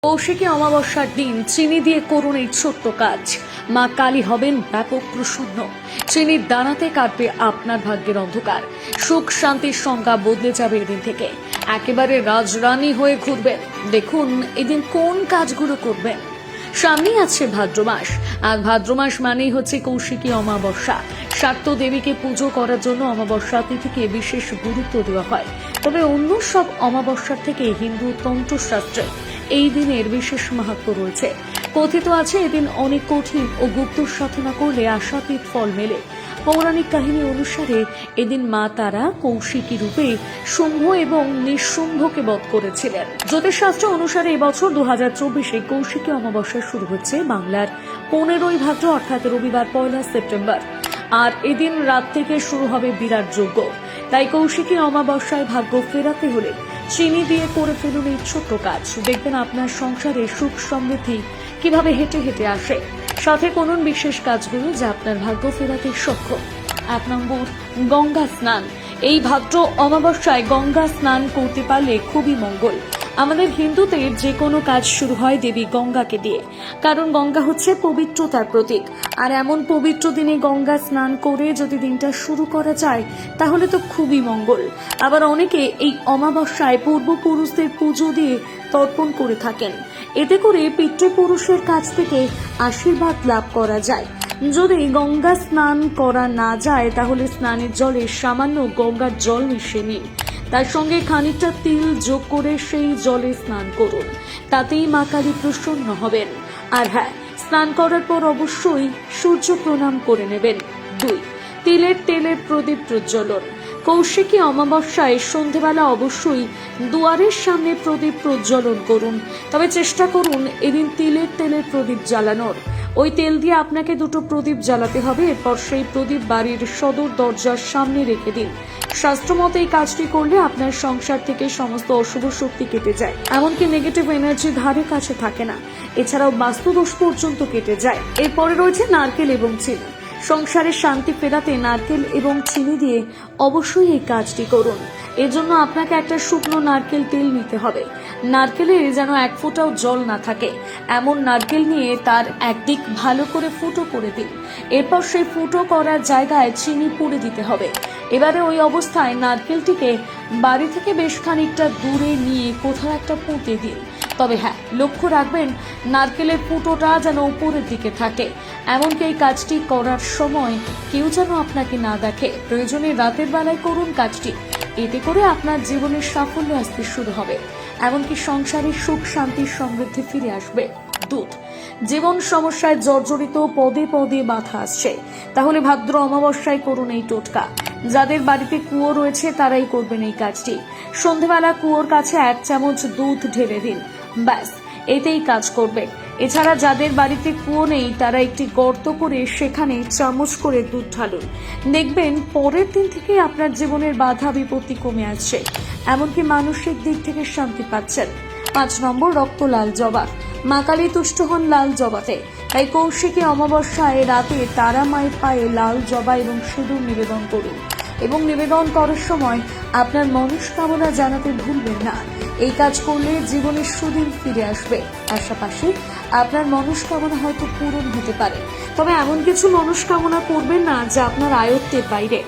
কৌশিকী অমাবস্যার দিন চিনি দিয়ে করুন এই ছোট্ট কাজ। মা কালী হবেন ব্যাপক প্রসন্ন। চিনির দানাতে কাটবে আপনার ভাগ্যের অন্ধকার। সুখ শান্তির সংজ্ঞা বদলে যাবে এদিন থেকে। একেবারে রাজরানী হয়ে ঘুরবেন। দেখুন এদিন কোন কাজগুলো করবেন। সামনেই আছে ভাদ্র মাস, আর ভাদ্র মাস মানেই হচ্ছে কৌশিকী অমাবস্যা। শাক্ত দেবীকে পুজো করার জন্য অমাবস্যা তিথিকে বিশেষ গুরুত্ব দেওয়া হয়। তবে অন্য সব অমাবস্যার থেকে হিন্দু তন্ত্রশাস্ত্রে এই দিনের বিশেষ মাহাত্ম্য রয়েছে। কথিত আছে এদিন অনেক কঠিন ও গুপ্ত সাধনা করলে আশাতীত ফল মেলে। পৌরাণিক কাহিনী অনুসারে এদিন মা তারা কৌশিকী রূপে শুম্ভ এবং নিঃশুম্ভকে বধ করেছিলেন। জ্যোতিষশাস্ত্র অনুসারে এবছর 2024 কৌশিকী অমাবস্যা শুরু হচ্ছে বাংলার 15ই ভাদ্র অর্থাৎ রবিবার 1 সেপ্টেম্বর। আর এদিন রাত থেকে শুরু হবে বিরাট যজ্ঞ। তাই কৌশিকী অমাবস্যায় ভাগ্য ফেরাতে হলে চিনি দিয়ে করে ফেলুন এই ছোট্ট কাজ। দেখবেন আপনার সংসারে সুখ সমৃদ্ধি কিভাবে হেঁটে হেঁটে আসে। সাথে করুন বিশেষ কাজগুলো যা আপনার ভাগ্য ফেরাতে সক্ষম। 1 নম্বর, গঙ্গা স্নান। এই ভাদ্র অমাবস্যায় গঙ্গা স্নান করতে পারলে খুবই মঙ্গল। আমাদের হিন্দুদের যে কোনো কাজ শুরু হয় দেবী গঙ্গাকে দিয়ে, কারণ গঙ্গা হচ্ছে পবিত্রতার প্রতীক। আর এমন পবিত্র দিনে গঙ্গা স্নান করে যদি দিনটা শুরু করা যায় তাহলে তো খুবই মঙ্গল। আবার অনেকে এই অমাবস্যায় পূর্বপুরুষদের পুজো দিয়ে তর্পণ করে থাকেন। এতে করে পিতৃপুরুষের কাছ থেকে আশীর্বাদ লাভ করা যায়। যদি গঙ্গা স্নান করা না যায় তাহলে স্নানের জলে সামান্য গঙ্গার জল মিশিয়ে নিন। তার সঙ্গে খানিকটা তিল যোগ করে সেই জলে স্নান করুন। তাতেই মা কালী প্রসন্ন হবেন। আর হ্যাঁ, স্নান করার পর অবশ্যই সূর্য প্রণাম করে নেবেন। 2, তিলের তেলের প্রদীপ প্রজ্বলন। কৌশিকী অমাবস্যায় সন্ধেবেলা অবশ্যই দুয়ারের সামনে প্রদীপ প্রজ্বলন করুন। তবে চেষ্টা করুন এদিন তিলের তেলের প্রদীপ জ্বালানোর। ওই তেল দিয়ে আপনাকে 2টো প্রদীপ জ্বালাতে হবে। এরপর সেই প্রদীপ বাড়ির সদর দরজার সামনে রেখে দিন। শাস্ত্রমতে এই কাজটি করলে আপনার সংসার থেকে সমস্ত অশুভ শক্তি কেটে যায়, এমনকি নেগেটিভ এনার্জি ধারে কাছে থাকে না। এছাড়াও বাস্তুদোষ পর্যন্ত কেটে যায়। এরপরে রয়েছে নারকেল এবং চিনি। সংসারে শান্তি ফেরাতে নারকেল এবং চিনি দিয়ে অবশ্যই এই কাজটি করুন। এজন্য আপনাকে একটা শুকনো নারকেল তেল নিতে হবে। নারকেলে যেন 1 ফোঁটাও জল না থাকে এমন নারকেল নিয়ে তার একদিক ভালো করে ফুটো করে দিন। এরপর সেই ফুটো করার জায়গায় চিনি পুড়ে দিতে হবে। এবারে ওই অবস্থায় নারকেলটিকে বাড়ি থেকে বেশ খানিকটা দূরে নিয়ে কোথাও একটা পুঁতে দিন। তবে হ্যাঁ, লক্ষ্য রাখবেন নারকেলের ফুটোটা যেন উপরের দিকে থাকে। এমনকি এই কাজটি করার সময় কেউ যেন আপনাকে না দেখে। প্রয়োজনে রাতের বেলায় করুন কাজটি। এতে করে আপনার জীবনের সাফল্য আসতে শুরু হবে, এমনকি সংসারে সুখ শান্তির সমৃদ্ধি ফিরে আসবে। 2, জীবন সমস্যায় জর্জরিত, পদে পদে বাধা আসছে, তাহলে ভাদ্র অমাবস্যায় করুন এই টোটকা। যাদের বাড়িতে কুয়ো রয়েছে তারাই করবেন এই কাজটি। সন্ধেবেলা কুয়োর কাছে 1 চামচ দুধ ঢেলে দিন, ব্যাস এতেই কাজ করবে। এছাড়া যাদের বাড়িতে কুয়ো নেই তারা একটি গর্ত করে সেখানে চামচ করে দুধ ঢালুন। দেখবেন পরের দিন থেকে আপনার জীবনের বাধা বিপত্তি কমে আসছে, এমনকি মানসিক দিক থেকে শান্তি পাচ্ছেন। 5 নম্বর, রক্ত লাল জবা। মা কালী তুষ্ট হন লাল জবাতে। তাই কৌশিকী অমাবস্যায় রাতে তারা মায়ের পায়ে লাল জবা এবং সিঁদুর নিবেদন করুন। এবং নিবেদন করার সময় আপনার মনস্কামনা জানাতে ভুলবেন না। এই কাজ করলে জীবনের সুদিন ফিরে আসবে। পাশাপাশি আপনার মনস্কামনা হয়তো পূরণ হতে পারে। তবে এমন কিছু মনস্কামনা করবেন না যা আপনার আয়ত্তের বাইরে।